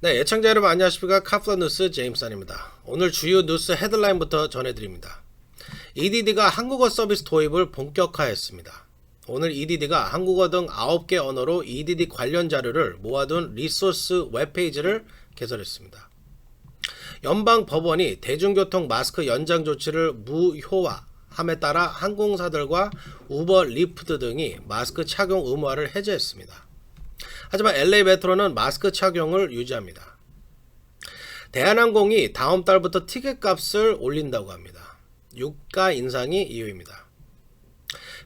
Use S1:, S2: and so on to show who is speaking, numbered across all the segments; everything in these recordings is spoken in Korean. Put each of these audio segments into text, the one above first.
S1: 네, 예청자 여러분 안녕하십니까. 카플러 뉴스 제임슨입니다. 오늘 주요 뉴스 헤드라인부터 전해드립니다. EDD가 한국어 서비스 도입을 본격화했습니다. 오늘 EDD가 한국어 등 9개 언어로 EDD 관련 자료를 모아둔 리소스 웹페이지를 개설했습니다. 연방법원이 대중교통 마스크 연장 조치를 무효화함에 따라 항공사들과 우버, 리프트 등이 마스크 착용 의무화를 해제했습니다. 하지만 LA 메트로는 마스크 착용을 유지합니다. 대한항공이 다음 달부터 티켓 값을 올린다고 합니다. 유가 인상이 이유입니다.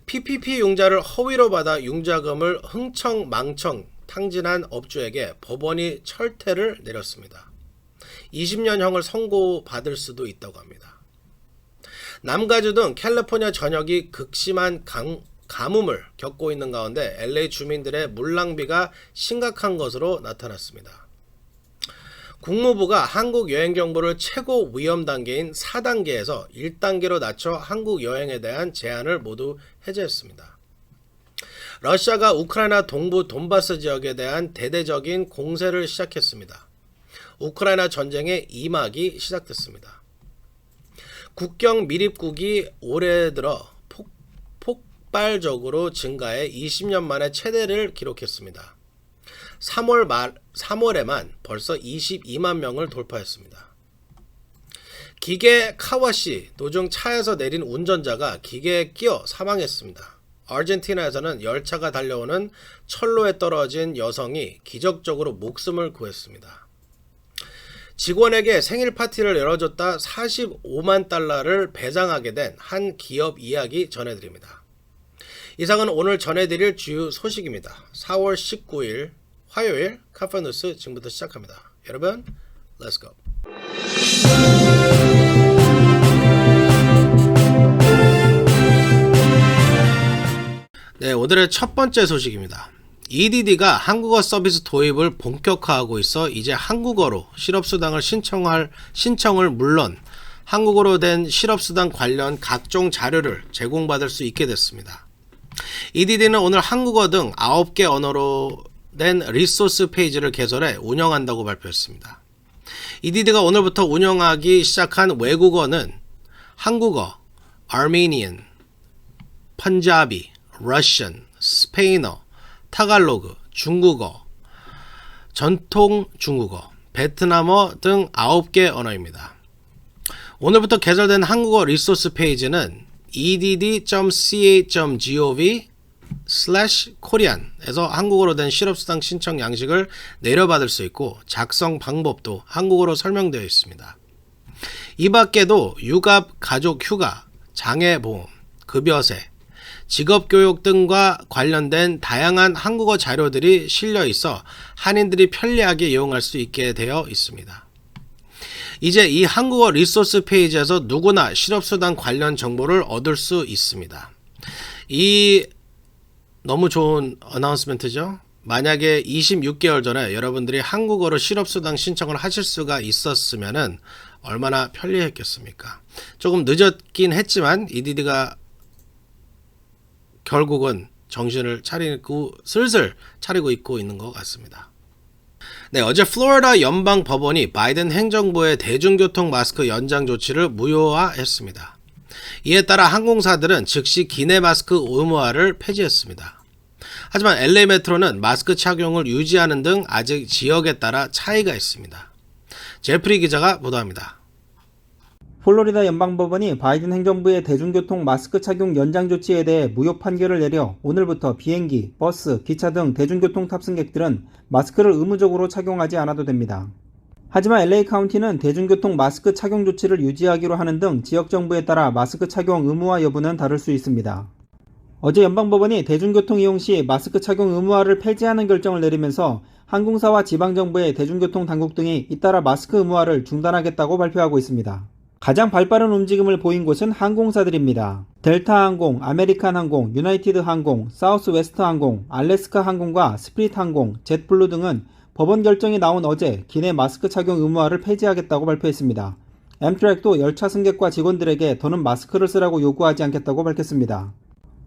S1: PPP 융자를 허위로 받아 융자금을 흥청망청 탕진한 업주에게 법원이 철퇴를 내렸습니다. 20년형을 선고받을 수도 있다고 합니다. 남가주 등 캘리포니아 전역이 극심한 가뭄을 겪고 있는 가운데 LA 주민들의 물 낭비가 심각한 것으로 나타났습니다. 국무부가 한국 여행 정보를 최고 위험 단계인 4단계에서 1단계로 낮춰 한국 여행에 대한 제한을 모두 해제했습니다. 러시아가 우크라이나 동부 돈바스 지역에 대한 대대적인 공세를 시작했습니다. 우크라이나 전쟁의 2막이 시작됐습니다. 국경 밀입국이 올해 들어 폭발적으로 증가해 20년 만에 최대를 기록했습니다. 3월에만 벌써 22만 명을 돌파했습니다. 기계 카와시 도중 차에서 내린 운전자가 기계에 끼어 사망했습니다. 아르헨티나에서는 열차가 달려오는 철로에 떨어진 여성이 기적적으로 목숨을 구했습니다. 직원에게 생일 파티를 열어줬다 45만 달러를 배상하게 된 한 기업 이야기 전해드립니다. 이상은 오늘 전해드릴 주요 소식입니다. 4월 19일 화요일 카플러뉴스 지금부터 시작합니다. 여러분, Let's go. 네, 오늘의 첫 번째 소식입니다. EDD가 한국어 서비스 도입을 본격화하고 있어 이제 한국어로 실업수당을 신청을 물론 한국어로 된 실업수당 관련 각종 자료를 제공받을 수 있게 됐습니다. EDD는 오늘 한국어 등 9개 언어로 된 리소스 페이지를 개설해 운영한다고 발표했습니다. EDD가 오늘부터 운영하기 시작한 외국어는 한국어, 아르메니안, 펀자비, 러시안, 스페인어, 타갈로그, 중국어, 전통 중국어, 베트남어 등 9개 언어입니다. 오늘부터 개설된 한국어 리소스 페이지는 edd.ca.gov/korean에서 한국어로 된 실업수당 신청 양식을 내려받을 수 있고 작성 방법도 한국어로 설명되어 있습니다. 이 밖에도 육아, 가족 휴가, 장애보험, 급여세, 직업교육 등과 관련된 다양한 한국어 자료들이 실려 있어 한인들이 편리하게 이용할 수 있게 되어 있습니다. 이제 이 한국어 리소스 페이지에서 누구나 실업수당 관련 정보를 얻을 수 있습니다. 이 너무 좋은 어나운스멘트죠? 만약에 26개월 전에 여러분들이 한국어로 실업수당 신청을 하실 수가 있었으면 얼마나 편리했겠습니까? 조금 늦었긴 했지만 EDD가 결국은 정신을 차리고 슬슬 차리고 있는 것 같습니다. 네, 어제 플로리다 연방 법원이 바이든 행정부의 대중교통 마스크 연장 조치를 무효화했습니다. 이에 따라 항공사들은 즉시 기내 마스크 의무화를 폐지했습니다. 하지만 LA 메트로는 마스크 착용을 유지하는 등 아직 지역에 따라 차이가 있습니다. 제프리 기자가 보도합니다.
S2: 플로리다 연방법원이 바이든 행정부의 대중교통 마스크 착용 연장 조치에 대해 무효 판결을 내려 오늘부터 비행기, 버스, 기차 등 대중교통 탑승객들은 마스크를 의무적으로 착용하지 않아도 됩니다. 하지만 LA 카운티는 대중교통 마스크 착용 조치를 유지하기로 하는 등 지역 정부에 따라 마스크 착용 의무화 여부는 다를 수 있습니다. 어제 연방법원이 대중교통 이용 시 마스크 착용 의무화를 폐지하는 결정을 내리면서 항공사와 지방정부의 대중교통 당국 등이 잇따라 마스크 의무화를 중단하겠다고 발표하고 있습니다. 가장 발빠른 움직임을 보인 곳은 항공사들입니다. 델타항공, 아메리칸항공, 유나이티드항공, 사우스웨스트항공, 알래스카 항공과 스피릿항공, 젯블루 등은 법원 결정이 나온 어제 기내 마스크 착용 의무화를 폐지하겠다고 발표했습니다. 엠트랙도 열차 승객과 직원들에게 더는 마스크를 쓰라고 요구하지 않겠다고 밝혔습니다.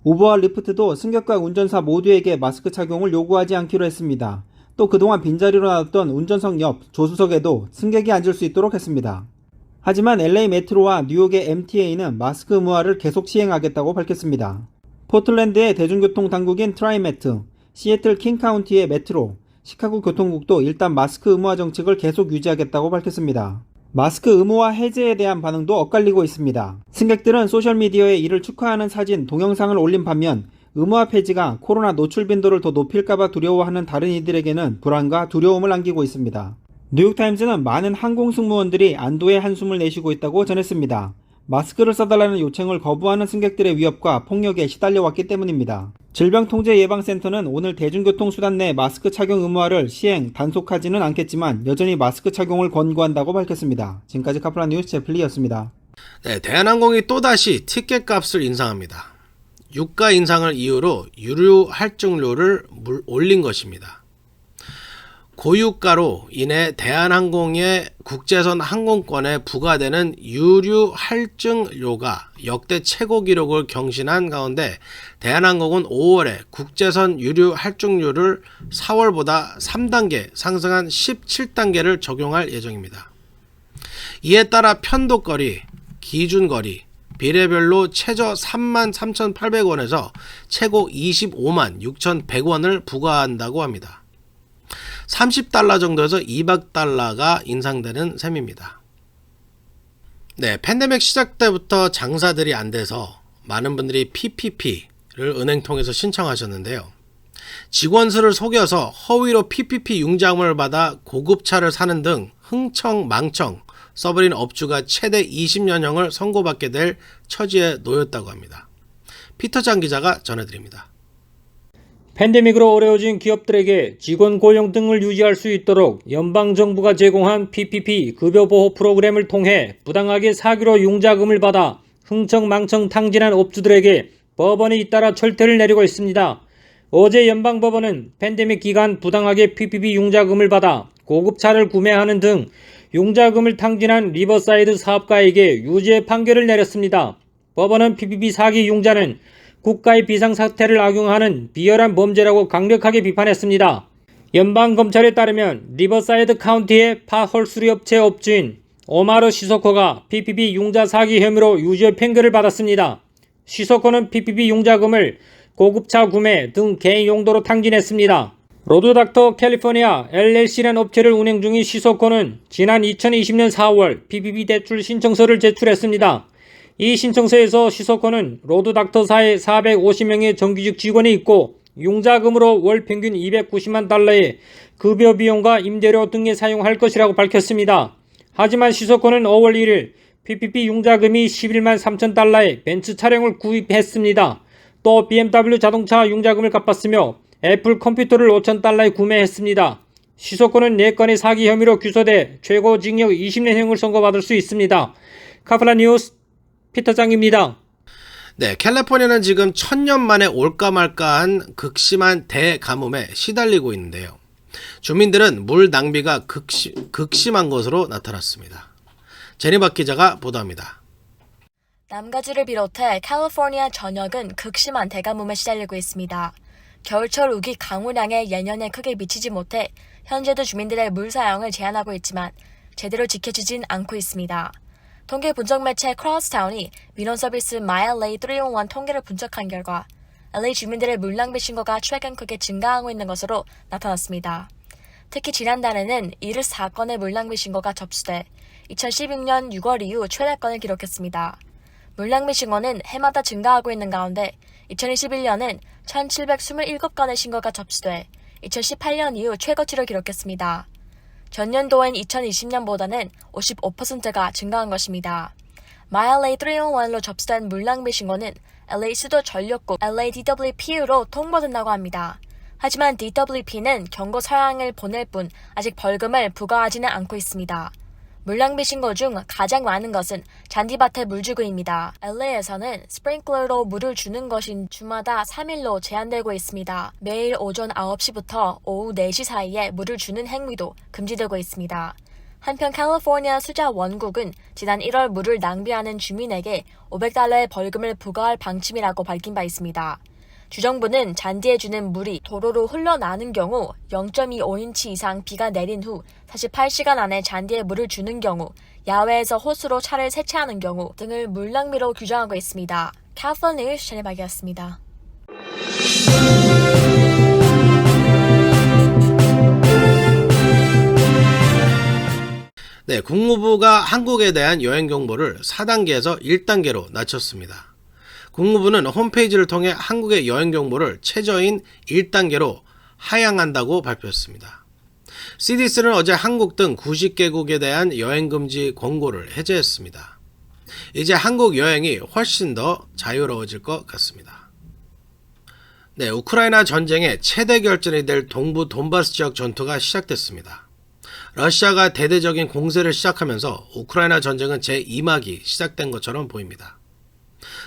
S2: 우버와 리프트도 승객과 운전사 모두에게 마스크 착용을 요구하지 않기로 했습니다. 또 그동안 빈자리로 놔뒀던 운전석 옆 조수석에도 승객이 앉을 수 있도록 했습니다. 하지만 LA 메트로와 뉴욕의 MTA는 마스크 의무화를 계속 시행하겠다고 밝혔습니다. 포틀랜드의 대중교통 당국인 트라이메트, 시애틀 킹카운티의 메트로, 시카고 교통국도 일단 마스크 의무화 정책을 계속 유지하겠다고 밝혔습니다. 마스크 의무화 해제에 대한 반응도 엇갈리고 있습니다. 승객들은 소셜미디어에 이를 축하하는 사진, 동영상을 올린 반면 의무화 폐지가 코로나 노출 빈도를 더 높일까봐 두려워하는 다른 이들에게는 불안과 두려움을 안기고 있습니다. 뉴욕타임즈는 많은 항공 승무원들이 안도의 한숨을 내쉬고 있다고 전했습니다. 마스크를 써달라는 요청을 거부하는 승객들의 위협과 폭력에 시달려왔기 때문입니다. 질병통제예방센터는 오늘 대중교통수단 내 마스크 착용 의무화를 시행, 단속하지는 않겠지만 여전히 마스크 착용을 권고한다고 밝혔습니다. 지금까지 카프란 뉴스 제플리였습니다.
S1: 네, 대한항공이 또다시 티켓 값을 인상합니다. 유가 인상을 이유로 유류 할증료를 올린 것입니다. 고유가로 인해 대한항공의 국제선 항공권에 부과되는 유류 할증료가 역대 최고 기록을 경신한 가운데 대한항공은 5월에 국제선 유류 할증료를 4월보다 3단계 상승한 17단계를 적용할 예정입니다. 이에 따라 편도거리, 기준거리, 비례별로 최저 33,800원에서 최고 256,100원을 부과한다고 합니다. 30달러 정도에서 200달러가 인상되는 셈입니다. 네, 팬데믹 시작 때부터 장사들이 안 돼서 많은 분들이 PPP를 은행 통해서 신청하셨는데요. 직원 수를 속여서 허위로 PPP 융자금을 받아 고급차를 사는 등 흥청망청 써버린 업주가 최대 20년형을 선고받게 될 처지에 놓였다고 합니다. 피터장 기자가 전해드립니다.
S3: 팬데믹으로 어려워진 기업들에게 직원 고용 등을 유지할 수 있도록 연방정부가 제공한 PPP 급여보호 프로그램을 통해 부당하게 사기로 융자금을 받아 흥청망청 탕진한 업주들에게 법원이 잇따라 철퇴를 내리고 있습니다. 어제 연방법원은 팬데믹 기간 부당하게 PPP 융자금을 받아 고급차를 구매하는 등 융자금을 탕진한 리버사이드 사업가에게 유죄 판결을 내렸습니다. 법원은 PPP 사기 융자는 국가의 비상사태를 악용하는 비열한 범죄라고 강력하게 비판했습니다. 연방검찰에 따르면 리버사이드 카운티의 파홀수리 업체 업주인 오마르 시소코가 PPP 융자 사기 혐의로 유죄 판결을 받았습니다. 시소코는 PPP 융자금을 고급차 구매 등 개인 용도로 탕진했습니다. 로드닥터 캘리포니아 LLC라는 업체를 운행 중인 시소코는 지난 2020년 4월 PPP 대출 신청서를 제출했습니다. 이 신청서에서 시소코는 로드닥터사에 450명의 정규직 직원이 있고 융자금으로 월 평균 290만 달러의 급여 비용과 임대료 등에 사용할 것이라고 밝혔습니다. 하지만 시소코는 5월 1일 PPP 융자금이 11만 3천 달러의 벤츠 차량을 구입했습니다. 또 BMW 자동차 융자금을 갚았으며 애플 컴퓨터를 5천 달러에 구매했습니다. 시소코는 4건의 사기 혐의로 기소돼 최고 징역 20년형을 선고받을 수 있습니다. 카프란 뉴스 피터장입니다.
S1: 네, 캘리포니아는 지금 1000년 만에 올까 말까한 극심한 대가뭄에 시달리고 있는데요. 주민들은 물 낭비가 극심한 것으로 나타났습니다. 제니박 기자가 보도합니다.
S4: 남가주를 비롯해 캘리포니아 전역은 극심한 대가뭄에 시달리고 있습니다. 겨울철 우기 강우량에 예년에 크게 미치지 못해 현재도 주민들의 물 사용을 제한하고 있지만 제대로 지켜지진 않고 있습니다. 통계 분석 매체 크로스타운이 민원 서비스 MyLA 301 통계를 분석한 결과 LA 주민들의 물 낭비 신고가 최근 크게 증가하고 있는 것으로 나타났습니다. 특히 지난달에는 74건의 물 낭비 신고가 접수돼 2016년 6월 이후 최다건을 기록했습니다. 물 낭비 신고는 해마다 증가하고 있는 가운데 2021년은 1727건의 신고가 접수돼 2018년 이후 최고치를 기록했습니다. 전년도인 2020년보다는 55%가 증가한 것입니다. MyLA 301로 접수된 물낭비 신고는 LA 수도 전력국 LADWP로 통보된다고 합니다. 하지만 DWP는 경고 서약을 보낼 뿐 아직 벌금을 부과하지는 않고 있습니다. 물낭비 신고 중 가장 많은 것은 잔디밭에 물주기입니다. LA에서는 스프링클러로 물을 주는 것이 주마다 3일로 제한되고 있습니다. 매일 오전 9시부터 오후 4시 사이에 물을 주는 행위도 금지되고 있습니다. 한편 캘리포니아 수자 원국은 지난 1월 물을 낭비하는 주민에게 $500의 벌금을 부과할 방침이라고 밝힌 바 있습니다. 주정부는 잔디에 주는 물이 도로로 흘러나는 경우 0.25인치 이상 비가 내린 후 48시간 안에 잔디에 물을 주는 경우, 야외에서 호스로 차를 세차하는 경우 등을 물 낭비로 규정하고 있습니다. 캐플 뉴스 전해박이었습니다.
S1: 네, 국무부가 한국에 대한 여행 정보를 4단계에서 1단계로 낮췄습니다. 국무부는 홈페이지를 통해 한국의 여행 정보를 최저인 1단계로 하향한다고 발표했습니다. CDC는 어제 한국 등 90개국에 대한 여행 금지 권고를 해제했습니다. 이제 한국 여행이 훨씬 더 자유로워질 것 같습니다. 네, 우크라이나 전쟁의 최대 결전이 될 동부 돈바스 지역 전투가 시작됐습니다. 러시아가 대대적인 공세를 시작하면서 우크라이나 전쟁은 제2막이 시작된 것처럼 보입니다.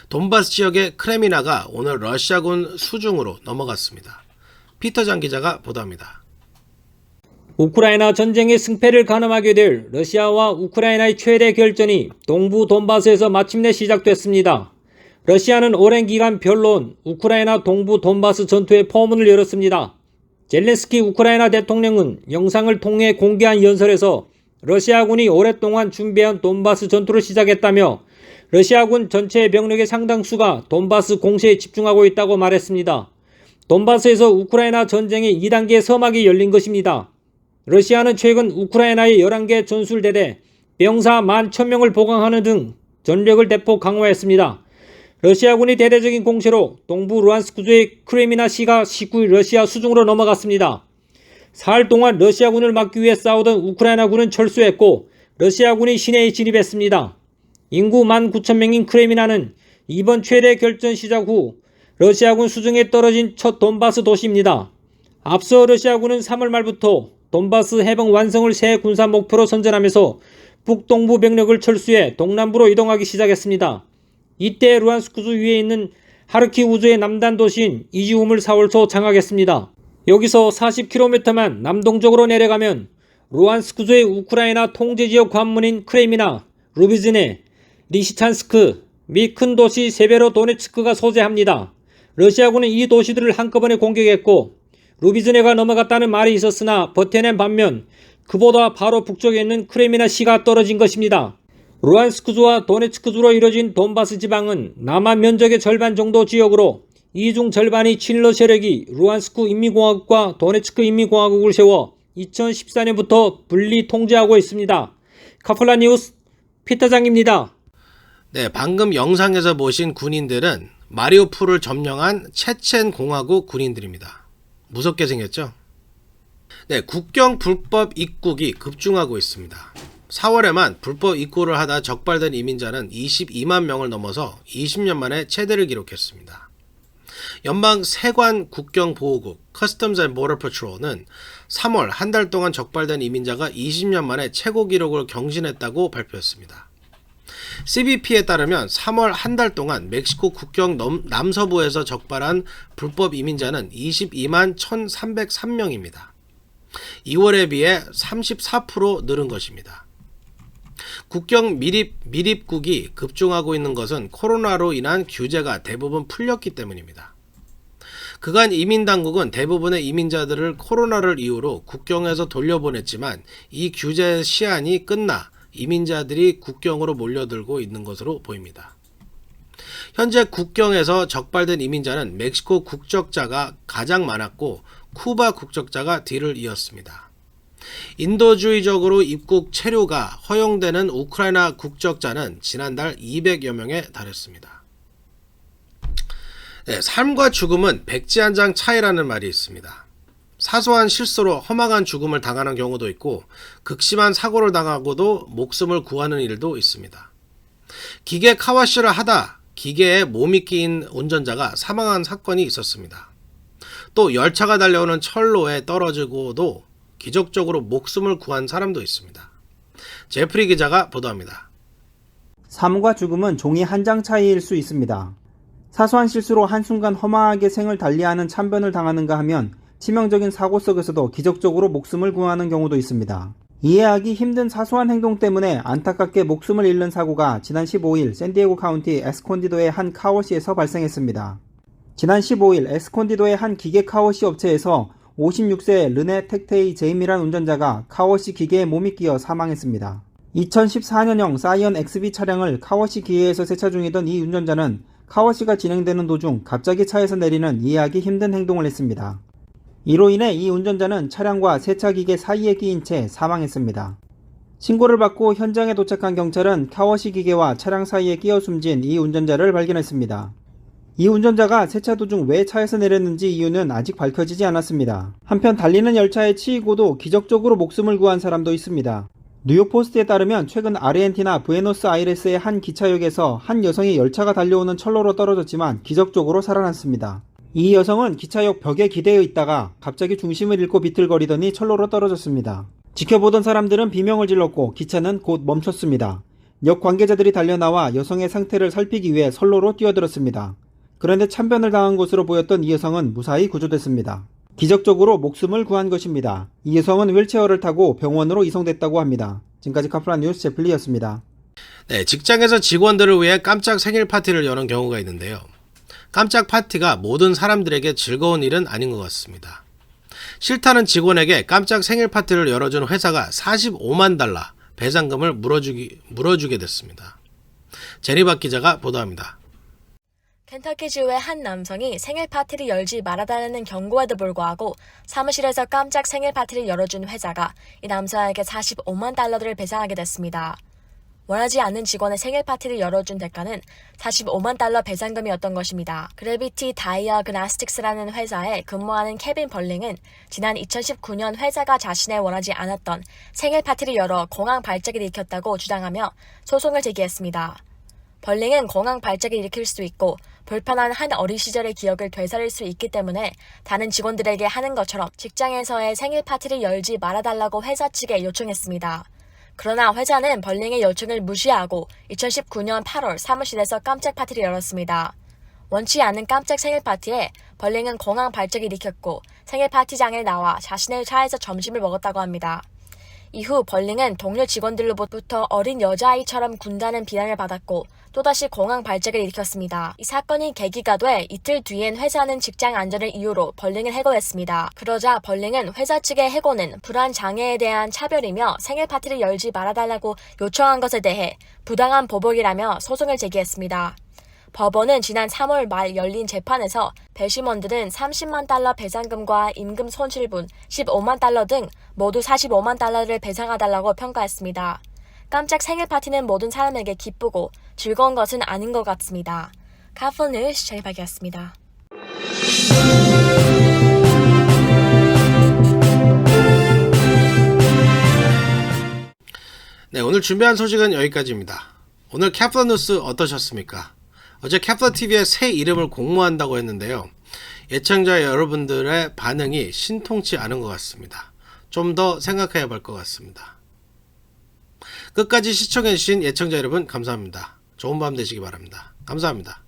S1: 돈바스 지역의 크레미나가 오늘 러시아군 수중으로 넘어갔습니다. 피터장 기자가 보도합니다.
S3: 우크라이나 전쟁의 승패를 가늠하게 될 러시아와 우크라이나의 최대 결전이 동부 돈바스에서 마침내 시작됐습니다. 러시아는 오랜 기간 변론, 우크라이나 동부 돈바스 전투의 포문을 열었습니다. 젤렌스키 우크라이나 대통령은 영상을 통해 공개한 연설에서 러시아군이 오랫동안 준비한 돈바스 전투를 시작했다며 러시아군 전체의 병력의 상당수가 돈바스 공세에 집중하고 있다고 말했습니다. 돈바스에서 우크라이나 전쟁의 2단계 서막이 열린 것입니다. 러시아는 최근 우크라이나의 11개 전술대대, 병사 11,000명을 보강하는 등 전력을 대폭 강화했습니다. 러시아군이 대대적인 공세로 동부 루안스크주의 크레미나시가 19일 러시아 수중으로 넘어갔습니다. 사흘 동안 러시아군을 막기 위해 싸우던 우크라이나군은 철수했고 러시아군이 시내에 진입했습니다. 인구 19,000명인 크레미나는 이번 최대 결전 시작 후 러시아군 수중에 떨어진 첫 돈바스 도시입니다. 앞서 러시아군은 3월 말부터 돈바스 해방 완성을 새 군사 목표로 선전하면서 북동부 병력을 철수해 동남부로 이동하기 시작했습니다. 이때 루안스크주 위에 있는 하르키우주의 남단 도시인 이지움을 4월 초 장악했습니다. 여기서 40km만 남동쪽으로 내려가면 루안스크주의 우크라이나 통제지역 관문인 크레미나, 루비즈네, 리시찬스크 및 큰 도시 세베로도네츠크가 소재합니다. 러시아군은 이 도시들을 한꺼번에 공격했고 루비즈네가 넘어갔다는 말이 있었으나 버텨낸 반면 그보다 바로 북쪽에 있는 크레미나시가 떨어진 것입니다. 루안스크주와 도네츠크주로 이뤄진 돈바스 지방은 남한 면적의 절반 정도 지역으로 이 중 절반이 친러 세력이 루안스크 인민공화국과 도네츠크 인민공화국을 세워 2014년부터 분리 통제하고 있습니다. 카플라 뉴스 피터장입니다.
S1: 네, 방금 영상에서 보신 군인들은 마리우폴을 점령한 체첸 공화국 군인들입니다. 무섭게 생겼죠? 네, 국경 불법 입국이 급증하고 있습니다. 4월에만 불법 입국을 하다 적발된 이민자는 22만 명을 넘어서 20년 만에 최대를 기록했습니다. 연방 세관 국경보호국 Customs and Border Patrol은 3월 한 달 동안 적발된 이민자가 20년 만에 최고 기록을 경신했다고 발표했습니다. CBP에 따르면 3월 한 달 동안 멕시코 국경 남서부에서 적발한 불법 이민자는 22만 1,303명입니다. 2월에 비해 34% 늘은 것입니다. 국경 밀입국이 급증하고 있는 것은 코로나로 인한 규제가 대부분 풀렸기 때문입니다. 그간 이민당국은 대부분의 이민자들을 코로나를 이유로 국경에서 돌려보냈지만 이 규제 시한이 끝나 이민자들이 국경으로 몰려들고 있는 것으로 보입니다. 현재 국경에서 적발된 이민자는 멕시코 국적자가 가장 많았고 쿠바 국적자가 뒤를 이었습니다. 인도주의적으로 입국 체류가 허용되는 우크라이나 국적자는 지난달 200여 명에 달했습니다. 네, 삶과 죽음은 백지 한 장 차이라는 말이 있습니다. 사소한 실수로 험악한 죽음을 당하는 경우도 있고 극심한 사고를 당하고도 목숨을 구하는 일도 있습니다. 기계 카와시를 하다 기계에 몸이 끼인 운전자가 사망한 사건이 있었습니다. 또 열차가 달려오는 철로에 떨어지고도 기적적으로 목숨을 구한 사람도 있습니다. 제프리 기자가 보도합니다.
S2: 삶과 죽음은 종이 한 장 차이일 수 있습니다. 사소한 실수로 한순간 허망하게 생을 달리하는 참변을 당하는가 하면 치명적인 사고 속에서도 기적적으로 목숨을 구하는 경우도 있습니다. 이해하기 힘든 사소한 행동 때문에 안타깝게 목숨을 잃는 사고가 지난 15일 샌디에고 카운티 에스콘디도의 한 카워시에서 발생했습니다. 지난 15일 에스콘디도의 한 기계 카워시 업체에서 56세 르네 텍테이 제임이란 운전자가 카워시 기계에 몸이 끼어 사망했습니다. 2014년형 사이언 XB 차량을 카워시 기계에서 세차 중이던 이 운전자는 카워시가 진행되는 도중 갑자기 차에서 내리는 이해하기 힘든 행동을 했습니다. 이로 인해 이 운전자는 차량과 세차기계 사이에 끼인 채 사망했습니다. 신고를 받고 현장에 도착한 경찰은 카워시 기계와 차량 사이에 끼어 숨진 이 운전자를 발견했습니다. 이 운전자가 세차 도중 왜 차에서 내렸는지 이유는 아직 밝혀지지 않았습니다. 한편 달리는 열차에 치이고도 기적적으로 목숨을 구한 사람도 있습니다. 뉴욕 포스트에 따르면 최근 아르헨티나 부에노스아이레스의 한 기차역에서 한 여성이 열차가 달려오는 철로로 떨어졌지만 기적적으로 살아났습니다. 이 여성은 기차역 벽에 기대어 있다가 갑자기 중심을 잃고 비틀거리더니 철로로 떨어졌습니다. 지켜보던 사람들은 비명을 질렀고 기차는 곧 멈췄습니다. 역 관계자들이 달려나와 여성의 상태를 살피기 위해 선로로 뛰어들었습니다. 그런데 참변을 당한 것으로 보였던 이 여성은 무사히 구조됐습니다. 기적적으로 목숨을 구한 것입니다. 이 여성은 휠체어를 타고 병원으로 이송됐다고 합니다. 지금까지 카프란 뉴스 제플리였습니다.
S1: 네, 직장에서 직원들을 위해 깜짝 생일 파티를 여는 경우가 있는데요. 깜짝 파티가 모든 사람들에게 즐거운 일은 아닌 것 같습니다. 싫다는 직원에게 깜짝 생일 파티를 열어준 회사가 45만 달러 배상금을 물어주게 됐습니다. 제니박 기자가 보도합니다.
S4: 켄터키주의 한 남성이 생일 파티를 열지 말아달라는 경고에도 불구하고 사무실에서 깜짝 생일 파티를 열어준 회사가 이 남성에게 45만 달러를 배상하게 됐습니다. 원하지 않는 직원의 생일 파티를 열어준 대가는 45만 달러 배상금이었던 것입니다. 그래비티 다이어그나스틱스라는 회사에 근무하는 케빈 벌링은 지난 2019년 회사가 자신의 원하지 않았던 생일 파티를 열어 공황 발작을 일으켰다고 주장하며 소송을 제기했습니다. 벌링은 공황 발작을 일으킬 수 있고 불편한 한 어린 시절의 기억을 되살릴 수 있기 때문에 다른 직원들에게 하는 것처럼 직장에서의 생일 파티를 열지 말아달라고 회사 측에 요청했습니다. 그러나 회사는 벌링의 요청을 무시하고 2019년 8월 사무실에서 깜짝 파티를 열었습니다. 원치 않는 깜짝 생일 파티에 벌링은 공황 발작을 일으켰고 생일 파티장에 나와 자신의 차에서 점심을 먹었다고 합니다. 이후 벌링은 동료 직원들로부터 어린 여자아이처럼 군다는 비난을 받았고 또다시 공황 발작을 일으켰습니다. 이 사건이 계기가 돼 이틀 뒤엔 회사는 직장 안전을 이유로 벌링을 해고했습니다. 그러자 벌링은 회사 측의 해고는 불안 장애에 대한 차별이며 생일 파티를 열지 말아달라고 요청한 것에 대해 부당한 보복이라며 소송을 제기했습니다. 법원은 지난 3월 말 열린 재판에서 배심원들은 30만 달러 배상금과 임금 손실분 15만 달러 등 모두 45만 달러를 배상해달라고 평가했습니다. 깜짝 생일 파티는 모든 사람에게 기쁘고 즐거운 것은 아닌 것 같습니다. 카프란 뉴스 제니박이었습니다.
S1: 네, 오늘 준비한 소식은 여기까지입니다. 오늘 카프란 뉴스 어떠셨습니까? 어제 카프란 TV의 새 이름을 공모한다고 했는데요. 예청자 여러분들의 반응이 신통치 않은 것 같습니다. 좀 더 생각해야 할 것 같습니다. 끝까지 시청해주신 예청자 여러분 감사합니다. 좋은 밤 되시기 바랍니다. 감사합니다.